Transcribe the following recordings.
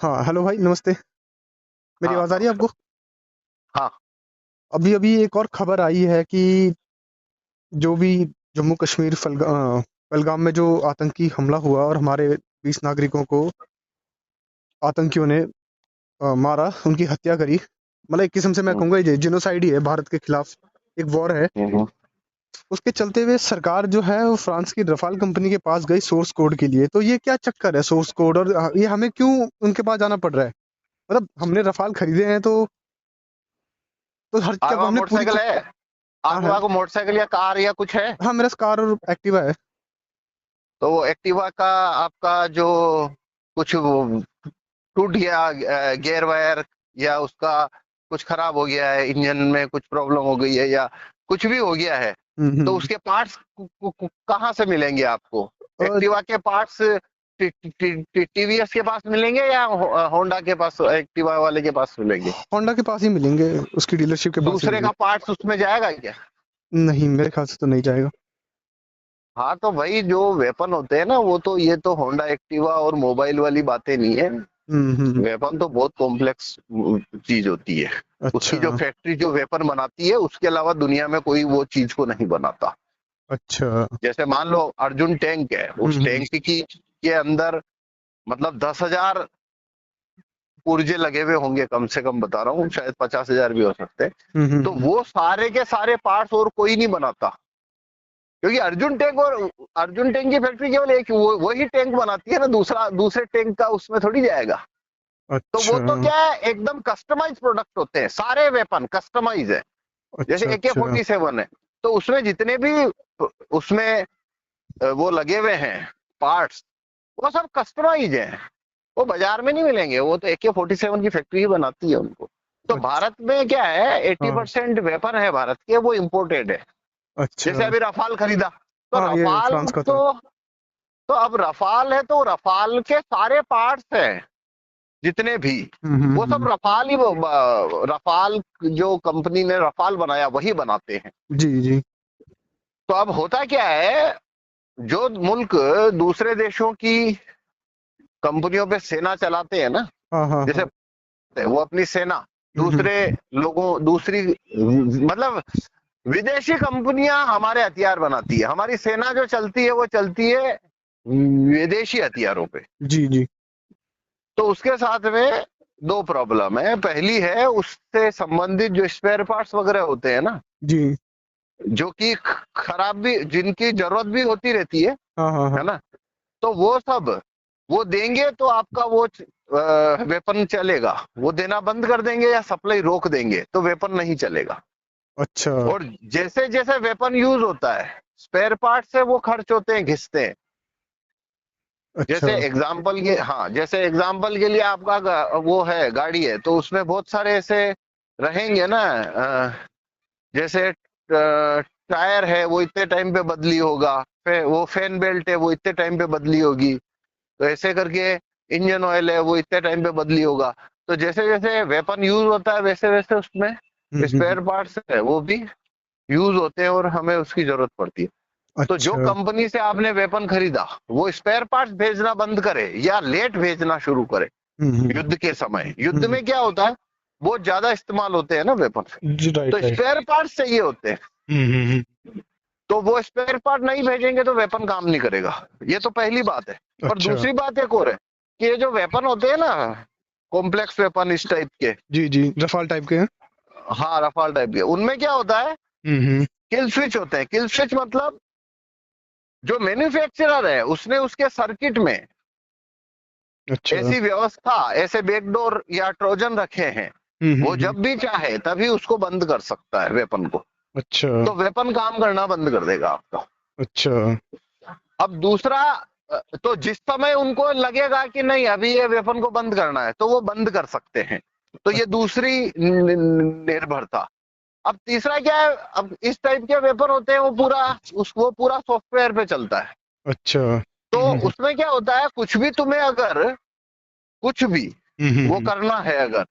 हाँ, हेलो भाई, नमस्ते। मेरी हाँ आवाज़ आ रही है नमस्कार। आपको? हाँ अभी अभी एक और खबर आई है कि जो भी जम्मू कश्मीर पहलगाम में जो आतंकी हमला हुआ और हमारे 20 नागरिकों को आतंकियों ने मारा, उनकी हत्या करी। मतलब एक किस्म से मैं हम्म, कहूँगा ये जेनोसाइड ही है, भारत के खिलाफ एक वॉर है। हम्म। उसके चलते हुए सरकार जो है वो फ्रांस की रफाल कंपनी के पास गई सोर्स कोड के लिए। तो ये क्या चक्कर है सोर्स कोड, और ये हमें क्यों उनके पास जाना पड़ रहा है? मतलब हमने रफाल खरीदे हैं तो हर क्या आपके पास हमने पूरी मोटरसाइकिल है? हाँ आपके है। पास मोटरसाइकिल या कार या कुछ है? हाँ, मेरा कार और एक्टिवा है। तो वो एक्टिवा का आपका जो कुछ वो टूट गया, गियर वायर, या उसका कुछ खराब हो गया है, इंजन में कुछ प्रॉब्लम हो गई है, या कुछ भी हो गया है, तो हम्म। उसके पार्ट्स कहाँ से मिलेंगे आपको? और एक्टिवा के पार्ट्स टीवीएस के पास मिलेंगे, या होंडा के पास, एक्टिवा वाले के पास मिलेंगे? होंडा के पास ही मिलेंगे, उसकी डीलरशिप के पास ही दूसरे मिलेंगे। का पार्ट्स उसमें जाएगा क्या? नहीं, मेरे ख्याल से तो नहीं जाएगा। हाँ, तो भाई जो वेपन होते हैं ना, वो तो, ये तो होंडा एक्टिवा और मोबाइल वाली बातें नहीं है। हम्म। वेपन तो बहुत कॉम्प्लेक्स चीज होती है। उसकी अच्छा। जो फैक्ट्री जो वेपन बनाती है, उसके अलावा दुनिया में कोई वो चीज को नहीं बनाता। अच्छा। जैसे मान लो अर्जुन टैंक है, उस हम्म। टैंक की के अंदर मतलब 10,000 पुर्जे लगे हुए होंगे, कम से कम बता रहा हूँ, शायद 50,000 भी हो सकते हैं। तो हम्म। वो सारे के सारे पार्ट्स और कोई नहीं बनाता, क्योंकि अर्जुन टैंक की फैक्ट्री केवल एक वही टैंक बनाती है ना, दूसरे टैंक का उसमें थोड़ी जाएगा। तो वो अच्छा। तो क्या है, एकदम कस्टमाइज प्रोडक्ट होते हैं, सारे वेपन कस्टमाइज है। जैसे अच्छा। अच्छा। AK-47 है, तो उसमें जितने भी उसमें वो लगे हुए हैं पार्ट्स, वो सब कस्टमाइज है। वो बाजार में नहीं मिलेंगे, वो तो AK-47 की फैक्ट्री ही बनाती है उनको। तो अच्छा। भारत में क्या है, एट्टी हाँ। परसेंट वेपन है भारत के, वो इम्पोर्टेड है। अच्छा। जैसे अभी रफाल खरीदा, तो हाँ, ये रफाल फ्रांस का था। तो अब रफाल है, तो रफाल के सारे पार्ट्स हैं जितने भी, वो सब हम्म। रफाल ही रफाल जो कंपनी ने रफाल बनाया वही बनाते हैं। जी जी। तो अब होता क्या है, जो मुल्क दूसरे देशों की कंपनियों पे सेना चलाते हैं ना, हाँ हाँ जैसे हाँ। वो अपनी सेना हम्म। दूसरे लोगों दूसरी मतलब विदेशी कंपनियां हमारे हथियार बनाती है, हमारी सेना जो चलती है वो चलती है विदेशी हथियारों पे। जी जी। तो उसके साथ में दो प्रॉब्लम है। पहली है, उससे संबंधित जो स्पेयर पार्ट्स वगैरह होते हैं ना, जी। जो कि खराब भी, जिनकी जरूरत भी होती रहती हाँ हाँ है हाँ। ना, तो वो सब वो देंगे तो आपका वो वेपन चलेगा। वो देना बंद कर देंगे या सप्लाई रोक देंगे तो वेपन नहीं चलेगा। अच्छा। और जैसे जैसे वेपन यूज होता है, स्पेयर पार्ट से वो खर्च होते हैं, घिसते हैं। अच्छा। जैसे एग्जाम्पल के लिए आपका वो है, गाड़ी है, तो उसमें बहुत सारे ऐसे रहेंगे ना, जैसे टायर है वो इतने टाइम पे बदली होगा, वो फैन बेल्ट है वो इतने टाइम पे बदली होगी, तो ऐसे करके इंजन ऑयल है वो इतने टाइम पे बदली होगा। तो जैसे जैसे वेपन यूज होता है, वैसे वैसे उसमें हम्म। स्पेयर पार्ट्स है वो भी यूज होते हैं और हमें उसकी जरूरत पड़ती है। तो जो अच्छा। कंपनी से आपने वेपन खरीदा, वो स्पेयर पार्ट्स भेजना बंद करे या लेट भेजना शुरू करे हम्म। युद्ध के समय। युद्ध हम्म। में क्या होता है, बहुत ज्यादा इस्तेमाल होते हैं ना वेपन, जी, तो राइट राइट। स्पेयर पार्ट्स चाहिए होते हैं। हम्म। तो वो स्पेयर पार्ट नहीं भेजेंगे तो वेपन काम नहीं करेगा। ये तो पहली बात है। और अच्छा। दूसरी बात एक और है, कि ये जो वेपन होते हैं ना, कॉम्प्लेक्स वेपन इस टाइप के, जी जी, रफाल टाइप के हैं। हाँ रफाल टाइप के, उनमें क्या होता है, हम्म। किल स्विच होते हैं। किल स्विच मतलब जो मैन्युफैक्चरर है उसने उसके सर्किट में अच्छा। ऐसी व्यवस्था, ऐसे बैकडोर या ट्रोजन रखे हैं, वो हम्म। जब भी चाहे तभी उसको बंद कर सकता है वेपन को। अच्छा। तो वेपन काम करना बंद कर देगा आपका। अच्छा। अब दूसरा, तो जिस समय उनको लगेगा कि नहीं अभी ये वेपन को बंद करना है, तो वो बंद कर सकते हैं। तो ये दूसरी निर्भरता। अब तीसरा क्या है, अब इस टाइप के वेपन होते हैं, वो पूरा सॉफ्टवेयर पे चलता है। अच्छा। तो उसमें क्या होता है, कुछ भी तुम्हें अगर कुछ भी वो हम्म। करना है, अगर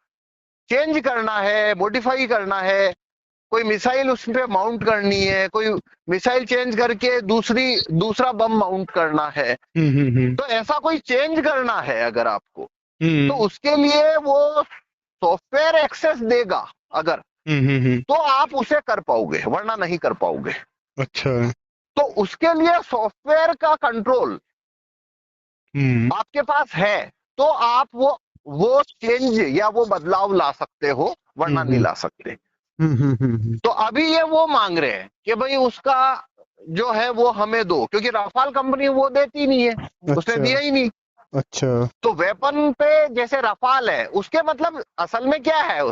चेंज करना है, मॉडिफाई करना है, कोई मिसाइल उस पे माउंट करनी है, कोई मिसाइल चेंज करके दूसरा बम माउंट करना है, तो ऐसा कोई चेंज करना है अगर आपको, तो उसके लिए वो सॉफ्टवेयर एक्सेस देगा अगर, तो आप उसे कर पाओगे, वरना नहीं कर पाओगे। अच्छा। तो उसके लिए सॉफ्टवेयर का कंट्रोल आपके पास है, तो आप वो चेंज या वो बदलाव ला सकते हो, वरना नहीं ला सकते। तो अभी ये वो मांग रहे हैं कि भाई उसका जो है वो हमें दो, क्योंकि राफाल कंपनी वो देती नहीं है, उसने अच्छा। दिया ही नहीं। अच्छा। तो वेपन पे जैसे रफाल है, उसके मतलब असल में क्या है,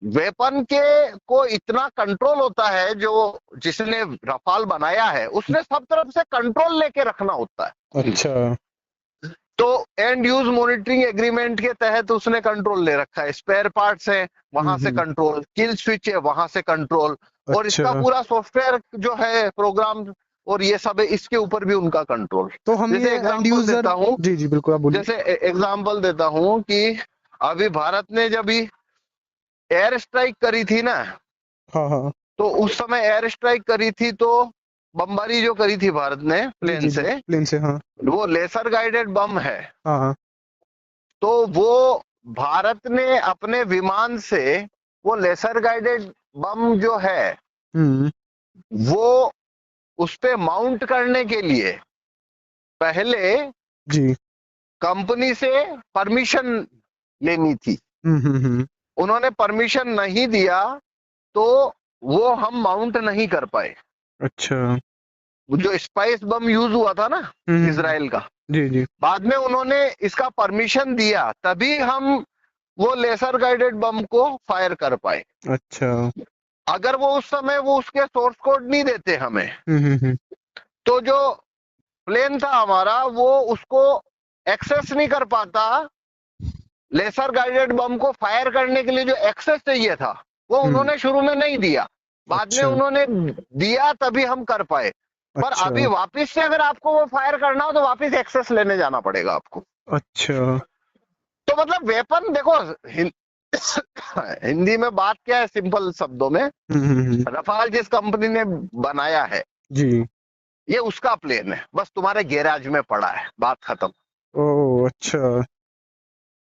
वेपन के को इतना कंट्रोल होता है, जो जिसने रफाल बनाया है उसने सब तरफ से कंट्रोल लेके रखना होता है। अच्छा। तो एंड यूज मॉनिटरिंग एग्रीमेंट के तहत उसने कंट्रोल ले रखा है, स्पेयर पार्ट्स है वहां से कंट्रोल, किल स्विच है वहां से कंट्रोल, और इसका अच्छा। पूरा सॉफ्टवेयर जो है प्रोग्राम और ये सब है, इसके ऊपर भी उनका कंट्रोल। तो हम जैसे ये एंड एग्जांपल यूजर, देता हूँ, जी जी बिल्कुल आप बोलिए। जैसे एग्जांपल देता हूँ कि अभी भारत ने जब भी एयर स्ट्राइक करी थी ना, हाँ हाँ। तो उस समय एयर स्ट्राइक करी थी, तो बमबारी जो करी थी भारत ने जी प्लेन जी जी से, प्लेन से, हाँ वो लेसर गाइडेड बम है। हाँ हाँ। तो वो भारत ने अपने विमान से वो लेसर गाइडेड बम जो है हम्म। वो उस पे माउंट करने के लिए पहले जी। कंपनी से परमिशन लेनी थी। हम्म। उन्होंने परमिशन नहीं दिया, तो वो हम माउंट नहीं कर पाए। अच्छा। वो जो स्पाइस बम यूज हुआ था ना हम्म। इसराइल का, जी जी। बाद में उन्होंने इसका परमिशन दिया, तभी हम वो लेसर गाइडेड बम को फायर कर पाए। अच्छा। अगर वो उस समय वो उसके सोर्स कोड नहीं देते हमें, हम्म। तो जो प्लेन था हमारा वो उसको एक्सेस नहीं कर पाता। लेसर गाइडेड बम को फायर करने के लिए जो एक्सेस चाहिए था, वो हम्म। उन्होंने शुरू में नहीं दिया, बाद में अच्छा। उन्होंने दिया, तभी हम कर पाए। पर अच्छा। अभी वापस से अगर आपको वो फायर करना हो, तो वापस एक्सेस लेने जाना पड़ेगा आपको। अच्छा। तो मतलब वेपन देखो, हिंदी में बात क्या है, सिंपल शब्दों में, हम्म। रफाल जिस कंपनी ने बनाया है, जी। ये उसका प्लेन है, बस तुम्हारे गैराज में पड़ा है, बात खत्म। ओ अच्छा।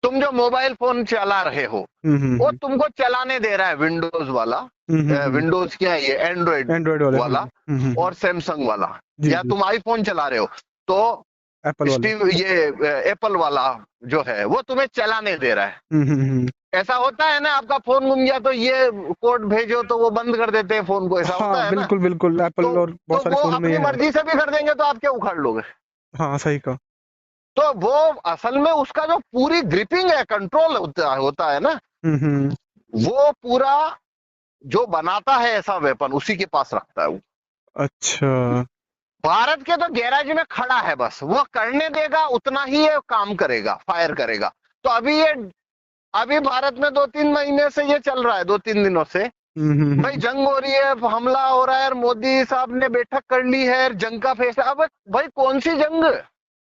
तुम जो मोबाइल फोन चला रहे हो, वो हम्म। तुमको चलाने दे रहा है विंडोज वाला, हम्म। विंडोज क्या है ये, एंड्रॉइड एंड्रॉइड वाले, वाला हम्म। और सैमसंग वाला, जी या जी। तुम आईफोन चला रहे हो, तो एप्पल वाले। स्टीव ये एप्पल वाला जो है वो तुम्हें चलाने दे रहा है। हम्म। ऐसा होता है ना, आपका फोन गुम गया तो ये कोड भेजो, तो वो बंद कर देते हैं फोन को, ऐसा होता हाँ है ना। बिल्कुल बिल्कुल, तो एप्पल और बहुत तो सारे वो फोनों में अपनी ये है। मर्जी से भी कर देंगे, तो आप क्या उखाड़ लोगे। हाँ सही कहा। तो वो असल में उसका जो पूरी ग्रिपिंग है, कंट्रोल होता है ना, हम्म। वो पूरा जो बनाता है ऐसा वेपन, उसी के पास रखता है वो। अच्छा। भारत के तो गैराज में खड़ा है, बस वो करने देगा, उतना ही ये काम करेगा, फायर करेगा। तो अभी भारत में 2-3 महीने से ये चल रहा है, 2-3 दिनों से भाई जंग हो रही है, हमला हो रहा है, और मोदी साहब ने बैठक कर ली है, जंग का फैसला। अब भाई कौन सी जंग,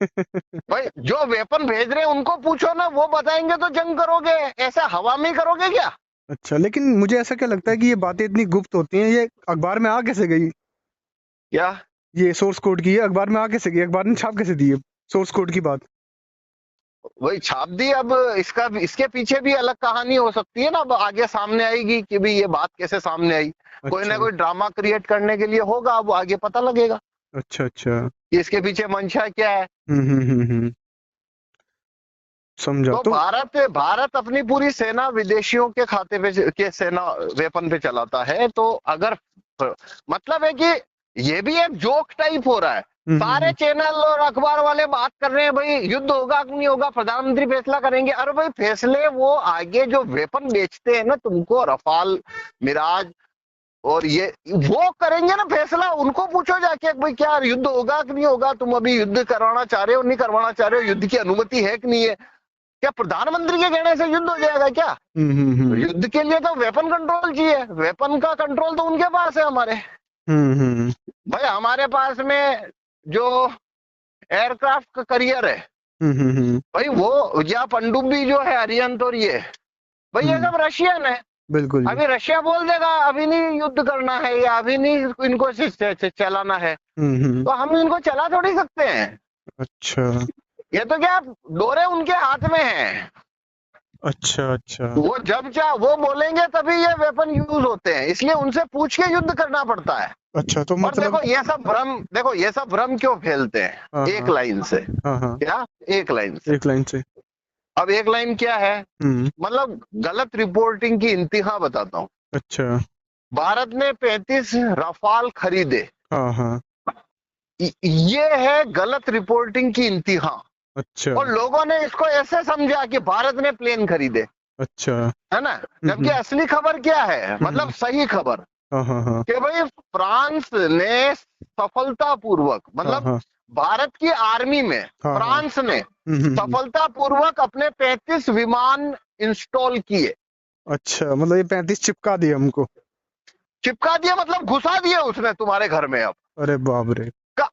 भाई जो वेपन भेज रहे हैं उनको पूछो ना, वो बताएंगे तो जंग करोगे, ऐसा हवा में करोगे क्या। अच्छा, लेकिन मुझे ऐसा क्या लगता है कि ये बातें इतनी गुप्त होती हैं, ये अखबार में आ कैसे गई? क्या ये सोर्स कोड की, ये अखबार में आ कैसे गई? अखबार ने छाप कैसे दी है सोर्स कोड की बात? वही छाप दी, अब इसके पीछे भी अलग कहानी हो सकती है ना, अब आगे सामने आएगी कि भाई ये बात कैसे सामने आई। कोई ना अच्छा। कोई ड्रामा क्रिएट करने के लिए होगा, अब आगे पता लगेगा अच्छा। अच्छा। कि इसके पीछे मंशा क्या है। समझा तो तो। भारत भारत अपनी पूरी सेना विदेशियों के खाते पे के सेना वेपन पे चलाता है, तो अगर मतलब है कि ये भी एक जोक टाइप हो रहा है। सारे चैनल और अखबार वाले बात कर रहे हैं, भाई युद्ध होगा कि नहीं होगा, प्रधानमंत्री फैसला करेंगे। अरे भाई फैसले वो आगे जो वेपन बेचते हैं ना तुमको, रफाल, मिराज, और ये वो करेंगे ना फैसला। उनको पूछो जाके भाई क्या युद्ध होगा कि नहीं होगा, तुम अभी युद्ध करवाना चाह रहे हो, नहीं करवाना चाह रहे हो, युद्ध की अनुमति है कि नहीं है। क्या प्रधानमंत्री के कहने से युद्ध हो जाएगा क्या? युद्ध के लिए तो वेपन कंट्रोल चाहिए, वेपन का कंट्रोल तो उनके पास है हमारे। भाई हमारे पास में जो एयरक्राफ्ट का करियर है, भाई वो, या पनडुब्बी जो है अरिहंत, और ये भाई ये सब रशियन है। बिल्कुल जी। अभी रशिया बोल देगा अभी नहीं युद्ध करना है या अभी नहीं इनको चलाना है, हम्म। तो हम इनको चला थोड़ी सकते हैं। अच्छा ये तो क्या, डोरे उनके हाथ में है। अच्छा अच्छा वो जब चाह वो बोलेंगे तभी ये वेपन यूज होते हैं, इसलिए उनसे पूछ के युद्ध करना पड़ता है। अच्छा। तो और मतलब देखो ये सब भ्रम क्यों फैलते हैं, हाँ एक हाँ लाइन से। हाँ हाँ, क्या? एक लाइन से। एक लाइन से। अब एक लाइन क्या है, हम्म। मतलब गलत रिपोर्टिंग की इंतहा बताता हूँ। अच्छा। भारत ने 35 रफाल खरीदे, हाँ हाँ। ये है गलत रिपोर्टिंग की इंतहा। अच्छा और लोगों ने इसको ऐसे समझा कि भारत ने प्लेन खरीदे, अच्छा। है ना, जबकि असली खबर क्या है, मतलब सही खबर, हाँ हाँ हाँ कि भाई फ्रांस ने सफलतापूर्वक, हाँ मतलब हाँ भारत की आर्मी में हाँ हाँ। फ्रांस ने हम्म। सफलतापूर्वक अपने 35 विमान इंस्टॉल किए। अच्छा, मतलब ये 35 चिपका दिए हमको। चिपका दिया मतलब घुसा दिए उसने तुम्हारे घर में। अरे बाप रे।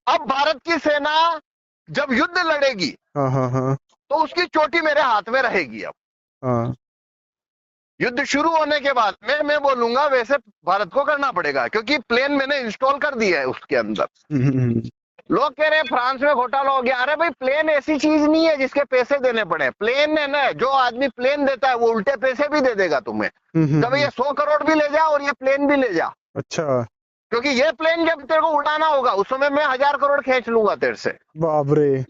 अब भारत की सेना जब युद्ध लड़ेगी हाँ हाँ हाँ तो उसकी चोटी मेरे हाथ में रहेगी। अब हाँ। युद्ध शुरू होने के बाद में मैं बोलूंगा वैसे भारत को करना पड़ेगा, क्योंकि प्लेन मैंने इंस्टॉल कर दिया है उसके अंदर। हम्म। लोग कह रहे हैं फ्रांस में घोटाला हो गया, अरे भाई प्लेन ऐसी चीज नहीं है जिसके पैसे देने पड़े। प्लेन है ना, जो आदमी प्लेन देता है वो उल्टे पैसे भी दे देगा तुम्हें, कभी ये 100 करोड़ भी ले जा और ये प्लेन भी ले जा, अच्छा। क्योंकि ये प्लेन जब तेरे को उड़ाना होगा उस समय मैं 1000 करोड़ खींच लूंगा तेरे से। बाप रे।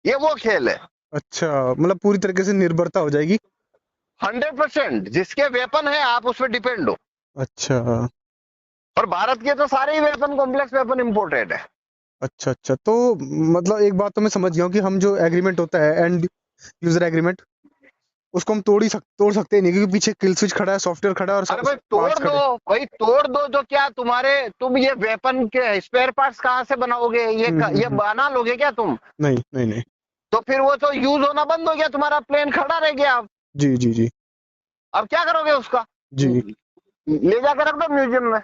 ये वो खेल है। अच्छा, मतलब पूरी तरीके से निर्भरता हो जाएगी। 100% जिसके वेपन है आप उस पर डिपेंड हो। अच्छा और भारत के तो सारे ही वेपन, कॉम्प्लेक्स वेपन इंपोर्टेड है। अच्छा अच्छा। तो मतलब एक बात तो मैं समझ गया हूँ कि हम जो एग्रीमेंट होता है एंड यूजर एग्रीमेंट, उसको हम तोड़ सकते ही नहीं, क्योंकि पीछे किल स्विच खड़ा है, सॉफ्टवेयर खड़ा है और अरे भाई पार्ट्स तोड़ दो, खड़े। भाई तोड़ दो तो क्या तुम्हारे, तुम ये वेपन के स्पेयर पार्ट्स कहाँ से बनाओगे, ये हम्म। बना लोगे क्या तुम? नहीं नहीं नहीं। तो फिर वो तो यूज होना बंद हो गया, तुम्हारा प्लेन खड़ा रह गया। जी जी जी अब क्या करोगे उसका? जी ले जाकर रख दो म्यूजियम में।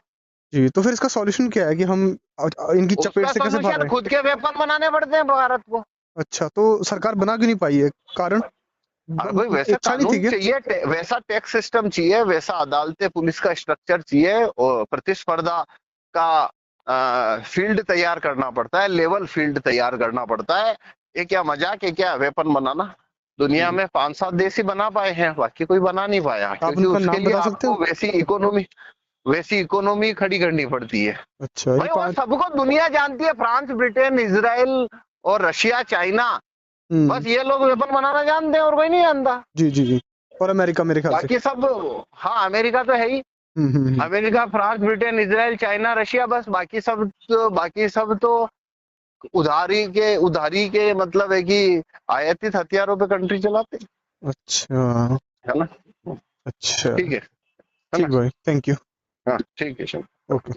जी। तो फिर इसका सॉल्यूशन क्या है कि हम इनकी चपेट उसका से कैसे बाहर सॉल्यूशन आए? खुद के वेपन बनाने पड़ते हैं भारत को। अच्छा, तो सरकार बना क्यों नहीं पाई है? कारण अरे भाई वैसे इच्छा नहीं थी कानून क्या? चाहिए, वैसा टैक्स सिस्टम चाहिए, वैसा अदालतें पुलिस का स्ट्रक्चर चाहिए, और प्रतिस्पर्धा का फील्ड तैयार करना पड़ता है, लेवल फील्ड तैयार करना पड़ता है। ये क्या मजाक है क्या वेपन बनाना? दुनिया में 5-7 देश ही बना पाए हैं, बाकी कोई बना नहीं पाया, आप क्योंकि उनका उसके नाम लिए बता सकते आपको हो? वैसी इकोनॉमी खड़ी करनी पड़ती है। अच्छा, ये भाई और पाँच। सबको दुनिया जानती है, फ्रांस, ब्रिटेन, इसराइल और रशिया, चाइना, हम्म। बस ये लोग वेपन बनाना जानते हैं और कोई नहीं जानता। जी जी जी। और अमेरिका मेरे ख्याल से। बाकी सब, हाँ अमेरिका तो है ही। हम्म। America, France, Britain, Israel, China, Russia, बस बाकी सब तो उधारी के मतलब है कि आयातित हथियारों पे कंट्री चलाते हैं, अच्छा है ना। अच्छा। ठीक है ठीक ना। भाई, थैंक यू। हाँ ठीक है, चलो। ओके।